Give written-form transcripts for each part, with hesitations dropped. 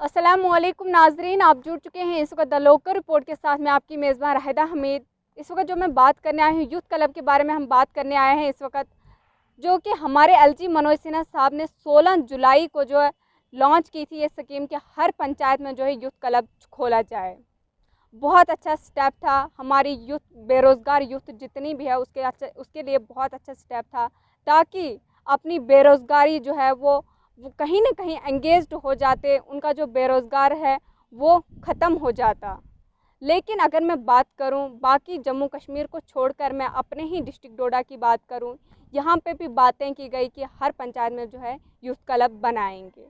अस्सलामुअलैकुम नाजरीन, आप जुड़ चुके हैं इस वक्त द लोकल रिपोर्ट के साथ। मैं आपकी मेज़बान राहिदा हमीद। इस वक्त जो मैं बात करने आई हूँ, यूथ क्लब के बारे में हम बात करने आए हैं इस वक्त, जो कि हमारे एलजी मनोज सिन्हा साहब ने 16 जुलाई को जो है लॉन्च की थी ये स्कीम कि हर पंचायत में जो है यूथ क्लब खोला जाए। बहुत अच्छा स्टेप था। हमारी यूथ, बेरोज़गार यूथ जितनी भी है उसके लिए बहुत अच्छा स्टेप था, ताकि अपनी बेरोज़गारी जो है वो कहीं ना कहीं एंगेज्ड हो जाते, उनका जो बेरोज़गार है वो ख़त्म हो जाता। लेकिन अगर मैं बात करूं बाकी जम्मू कश्मीर को छोड़कर, मैं अपने ही डिस्ट्रिक्ट डोडा की बात करूं, यहाँ पे भी बातें की गई कि हर पंचायत में जो है यूथ क्लब बनाएंगे।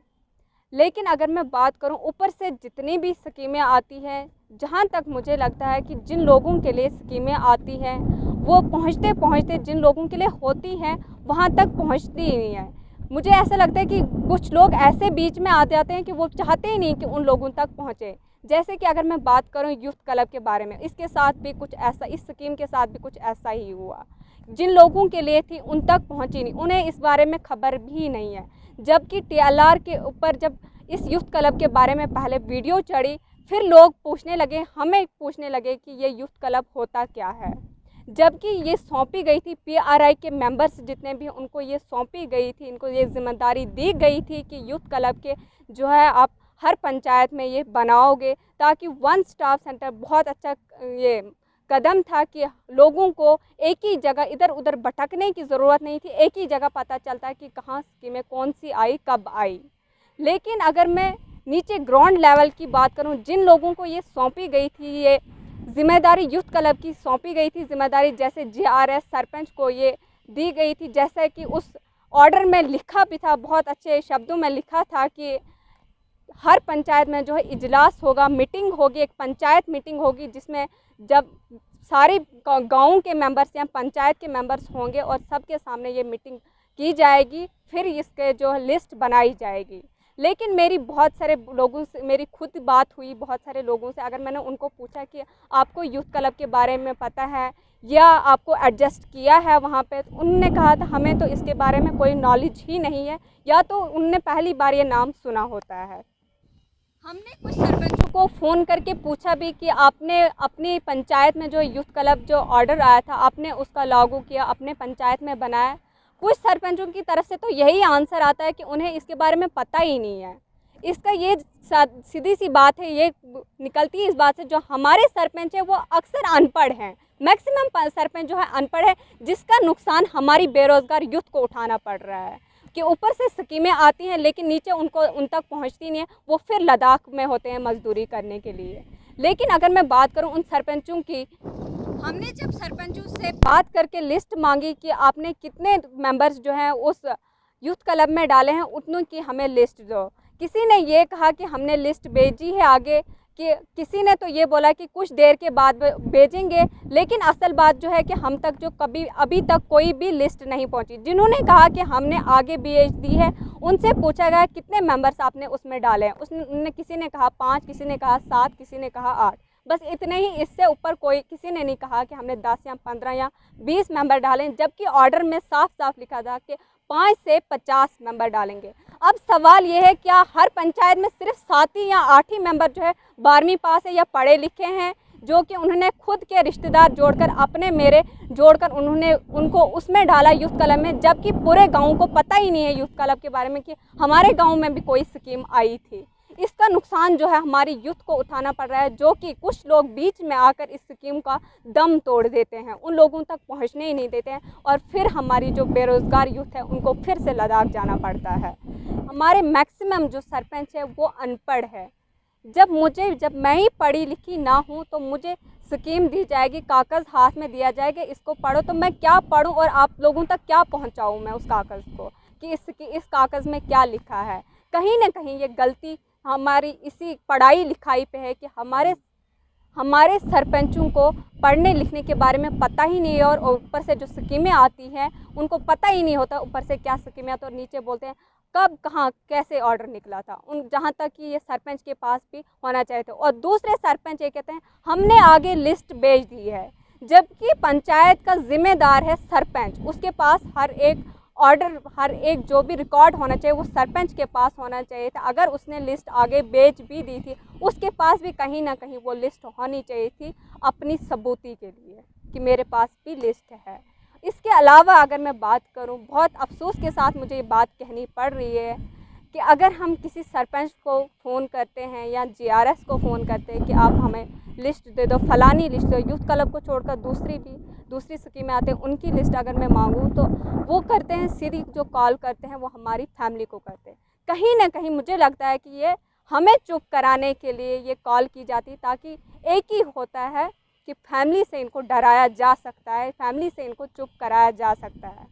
लेकिन अगर मैं बात करूं, ऊपर से जितनी भी स्कीमें आती हैं, जहां तक मुझे लगता है कि जिन लोगों के लिए स्कीमें आती हैं वो पहुंचते पहुंचते जिन लोगों के लिए होती हैं वहां तक पहुंचती ही नहीं है। मुझे ऐसा लगता है कि कुछ लोग ऐसे बीच में आ जाते हैं कि वो चाहते ही नहीं कि उन लोगों तक पहुंचे। जैसे कि अगर मैं बात करूं यूथ क्लब के बारे में, इसके साथ भी कुछ ऐसा, इस स्कीम के साथ भी कुछ ऐसा ही हुआ। जिन लोगों के लिए थी उन तक पहुंची नहीं, उन्हें इस बारे में खबर भी नहीं है। जबकि टीएलआर के ऊपर जब इस यूथ क्लब के बारे में पहले वीडियो चढ़ी, फिर लोग पूछने लगे, हमें पूछने लगे कि ये यूथ क्लब होता क्या है। जबकि ये सौंपी गई थी पीआरआई के मेंबर्स जितने भी, उनको ये सौंपी गई थी, इनको ये जिम्मेदारी दी गई थी कि यूथ क्लब के जो है आप हर पंचायत में ये बनाओगे, ताकि वन स्टॉप सेंटर, बहुत अच्छा ये कदम था कि लोगों को एक ही जगह इधर उधर भटकने की ज़रूरत नहीं थी, एक ही जगह पता चलता है कि कहाँ स्कीमें कौन सी आई, कब आई। लेकिन अगर मैं नीचे ग्राउंड लेवल की बात करूं, जिन लोगों को ये सौंपी गई थी, ये जिम्मेदारी यूथ क्लब की सौंपी गई थी जिम्मेदारी, जैसे जीआरएस सरपंच को ये दी गई थी, जैसे कि उस ऑर्डर में लिखा भी था, बहुत अच्छे शब्दों में लिखा था कि हर पंचायत में जो है इजलास होगा, मीटिंग होगी, एक पंचायत मीटिंग होगी, जिसमें जब सारी गाँव के मेंबर्स या पंचायत के मेंबर्स होंगे और सबके सामने ये मीटिंग की जाएगी, फिर इसके जो लिस्ट बनाई जाएगी। लेकिन मेरी बहुत सारे लोगों से, मेरी खुद बात हुई बहुत सारे लोगों से, अगर मैंने उनको पूछा कि आपको यूथ क्लब के बारे में पता है या आपको एडजस्ट किया है वहाँ पे, तो उन्होंने कहा था हमें तो इसके बारे में कोई नॉलेज ही नहीं है, या तो उनने पहली बार ये नाम सुना होता है। हमने कुछ सरपंचों को फ़ोन करके पूछा भी कि आपने अपनी पंचायत में जो यूथ क्लब जो ऑर्डर आया था, आपने उसका लागू किया, अपने पंचायत में बनाया? कुछ सरपंचों की तरफ से तो यही आंसर आता है कि उन्हें इसके बारे में पता ही नहीं है। इसका ये सीधी सी बात है, ये निकलती है इस बात से, जो हमारे सरपंच है वो अक्सर अनपढ़ हैं। मैक्सिमम सरपंच जो है अनपढ़ है, जिसका नुकसान हमारी बेरोज़गार यूथ को उठाना पड़ रहा है कि ऊपर से स्कीमें आती हैं लेकिन नीचे उनको उन तक पहुंचती नहीं है, वो फिर लद्दाख में होते हैं मजदूरी करने के लिए। लेकिन अगर मैं बात करूं उन सरपंचों की, हमने जब सरपंचों से बात करके लिस्ट मांगी कि आपने कितने मेंबर्स जो हैं उस यूथ क्लब में डाले हैं, उतनों की हमें लिस्ट दो। किसी ने ये कहा कि हमने लिस्ट भेजी है आगे, कि किसी ने तो ये बोला कि कुछ देर के बाद भेजेंगे, लेकिन असल बात जो है कि हम तक जो कभी अभी तक कोई भी लिस्ट नहीं पहुंची। जिन्होंने कहा कि हमने आगे भेज दी है, उनसे पूछा गया कितने मेंबर्स आपने उसमें डाले हैं, उसने किसी ने कहा 5, किसी ने कहा 7, किसी ने कहा 8, बस इतने ही। इससे ऊपर कोई किसी ने नहीं कहा कि हमने 10 या 15 या 20 मेंबर डालें, जबकि ऑर्डर में साफ साफ लिखा था कि 5 से 50 मेंबर डालेंगे। अब सवाल ये है, क्या हर पंचायत में सिर्फ 7 ही या 8 ही मेंबर जो है 12वीं पास है या पढ़े लिखे हैं, जो कि उन्होंने खुद के रिश्तेदार जोड़कर, अपने मेरे जोड़कर उन्होंने उनको उसमें डाला यूथ क्लब में, जबकि पूरे गाँव को पता ही नहीं है यूथ क्लब के बारे में कि हमारे गाँव में भी कोई स्कीम आई थी। इसका नुकसान जो है हमारी यूथ को उठाना पड़ रहा है, जो कि कुछ लोग बीच में आकर इस स्कीम का दम तोड़ देते हैं, उन लोगों तक पहुंचने ही नहीं देते हैं, और फिर हमारी जो बेरोज़गार यूथ है उनको फिर से लद्दाख जाना पड़ता है। हमारे मैक्सिमम जो सरपंच है वो अनपढ़ है। जब मैं ही पढ़ी लिखी ना हूँ तो मुझे स्कीम दी जाएगी, कागज़ हाथ में दिया जाएगा, इसको पढ़ो, तो मैं क्या पढूँ और आप लोगों तक क्या पहुँचाऊँ मैं उस कागज़ को, कि इस कागज़ में क्या लिखा है। कहीं ना कहीं ये गलती हमारी इसी पढ़ाई लिखाई पे है कि हमारे सरपंचों को पढ़ने लिखने के बारे में पता ही नहीं है, और ऊपर से जो स्कीमें आती हैं उनको पता ही नहीं होता ऊपर से क्या स्कीमें आती है, और नीचे बोलते हैं कब कहाँ कैसे ऑर्डर निकला था, उन जहाँ तक कि ये सरपंच के पास भी होना चाहिए था। और दूसरे सरपंच ये कहते हैं हमने आगे लिस्ट भेज दी है, जबकि पंचायत का जिम्मेदार है सरपंच, उसके पास हर एक ऑर्डर, हर एक जो भी रिकॉर्ड होना चाहिए वो सरपंच के पास होना चाहिए था। अगर उसने लिस्ट आगे भेज भी दी थी, उसके पास भी कहीं ना कहीं वो लिस्ट होनी चाहिए थी अपनी सबूती के लिए कि मेरे पास भी लिस्ट है। इसके अलावा अगर मैं बात करूं, बहुत अफसोस के साथ मुझे ये बात कहनी पड़ रही है कि अगर हम किसी सरपंच को फ़ोन करते हैं या जीआरएस को फ़ोन करते हैं कि आप हमें लिस्ट दे दो, फलानी लिस्ट दो, यूथ क्लब को छोड़कर दूसरी स्कीमें आते हैं उनकी लिस्ट अगर मैं मांगूं तो वो करते हैं, सीधी जो कॉल करते हैं वो हमारी फैमिली को करते हैं। कहीं ना कहीं मुझे लगता है कि ये हमें चुप कराने के लिए ये कॉल की जाती, ताकि एक ही होता है कि फैमिली से इनको डराया जा सकता है, फैमिली से इनको चुप कराया जा सकता है।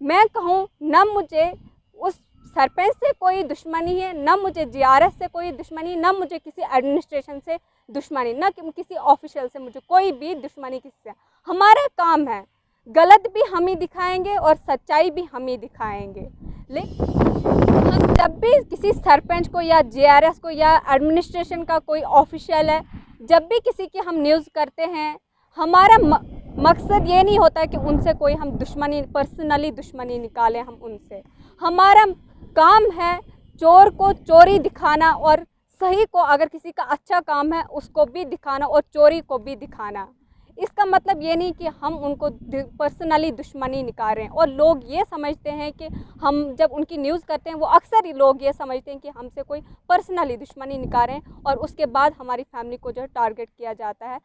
मैं कहूँ न मुझे उस सरपंच से कोई दुश्मनी है, न मुझे जीआरएस से कोई दुश्मनी, न मुझे किसी एडमिनिस्ट्रेशन से दुश्मनी, न किसी ऑफिशियल से मुझे कोई भी दुश्मनी किसी से। हमारा काम है, गलत भी हम ही दिखाएंगे और सच्चाई भी हम ही दिखाएंगे। लेकिन हम जब भी किसी सरपंच को या जीआरएस को या एडमिनिस्ट्रेशन का कोई ऑफिशियल है, जब भी किसी की हम न्यूज़ करते हैं, हमारा मकसद ये नहीं होता है कि उनसे कोई हम दुश्मनी, पर्सनली दुश्मनी निकालें हम उनसे। हमारा काम है चोर को चोरी दिखाना और सही को, अगर किसी का अच्छा काम है उसको भी दिखाना और चोरी को भी दिखाना। इसका मतलब ये नहीं कि हम उनको पर्सनली दुश्मनी निकाल रहे हैं। और लोग ये समझते हैं कि हम जब उनकी न्यूज़ करते हैं, वो अक्सर ही लोग ये समझते हैं कि हमसे कोई पर्सनली दुश्मनी निकाल रहे हैं और उसके बाद हमारी फैमिली को जो है टारगेट किया जाता है।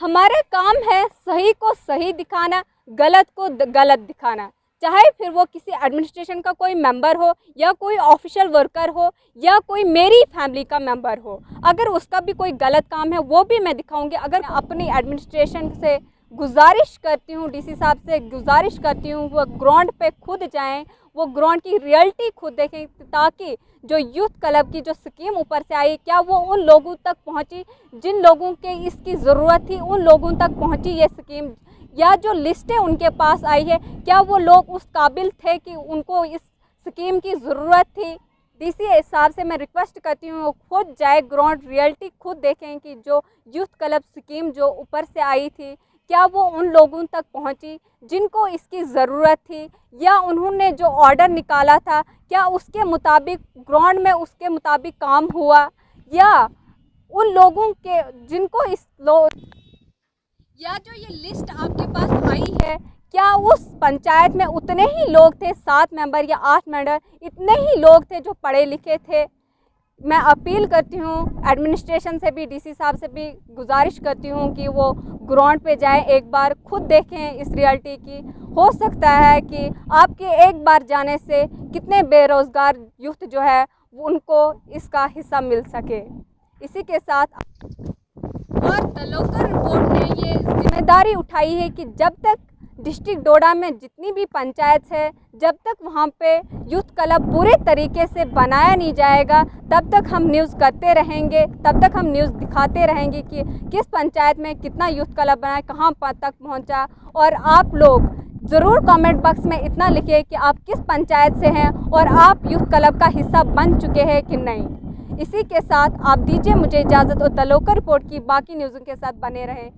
हमारा काम है सही को सही दिखाना, गलत को गलत दिखाना, चाहे फिर वो किसी एडमिनिस्ट्रेशन का कोई मेंबर हो या कोई ऑफिशियल वर्कर हो या कोई मेरी फैमिली का मेंबर हो। अगर उसका भी कोई गलत काम है वो भी मैं दिखाऊंगी। अगर मैं अपनी एडमिनिस्ट्रेशन से गुजारिश करती हूँ, डीसी साहब से गुजारिश करती हूँ, वो ग्राउंड पे खुद जाएं, वो ग्राउंड की रियलिटी खुद देखें, ताकि जो यूथ क्लब की जो स्कीम ऊपर से आई, क्या वो उन लोगों तक पहुंची जिन लोगों के इसकी ज़रूरत थी, उन लोगों तक पहुंची ये स्कीम, या जो लिस्टें उनके पास आई है क्या वो लोग उस काबिल थे कि उनको इस स्कीम की ज़रूरत थी। डीसी साहब से मैं रिक्वेस्ट करती हूँ खुद जाए ग्राउंड रियलिटी खुद देखें कि जो यूथ क्लब स्कीम जो ऊपर से आई थी क्या वो उन लोगों तक पहुंची जिनको इसकी ज़रूरत थी, या उन्होंने जो ऑर्डर निकाला था क्या उसके मुताबिक ग्राउंड में उसके मुताबिक काम हुआ, या उन लोगों के जिनको या जो ये लिस्ट आपके पास आई है क्या उस पंचायत में उतने ही लोग थे, 7 मेंबर या 8 मेंबर, इतने ही लोग थे जो पढ़े लिखे थे। मैं अपील करती हूँ एडमिनिस्ट्रेशन से भी, डीसी साहब से भी गुजारिश करती हूँ कि वो ग्राउंड पे जाएं, एक बार खुद देखें इस रियलिटी की। हो सकता है कि आपके एक बार जाने से कितने बेरोज़गार यूथ जो है उनको इसका हिस्सा मिल सके। इसी के साथ और तलोकर रिपोर्ट ने ये जिम्मेदारी उठाई है कि जब तक डिस्ट्रिक्ट डोडा में जितनी भी पंचायत है, जब तक वहाँ पे यूथ क्लब पूरे तरीके से बनाया नहीं जाएगा, तब तक हम न्यूज़ करते रहेंगे, तब तक हम न्यूज़ दिखाते रहेंगे कि किस पंचायत में कितना यूथ क्लब बना है, कहाँ तक पहुँचा। और आप लोग ज़रूर कमेंट बॉक्स में इतना लिखिए कि आप किस पंचायत से हैं और आप यूथ क्लब का हिस्सा बन चुके हैं कि नहीं। इसी के साथ आप दीजिए मुझे इजाज़त और तलोकर रिपोर्ट की बाकी न्यूज़ों के साथ बने रहें।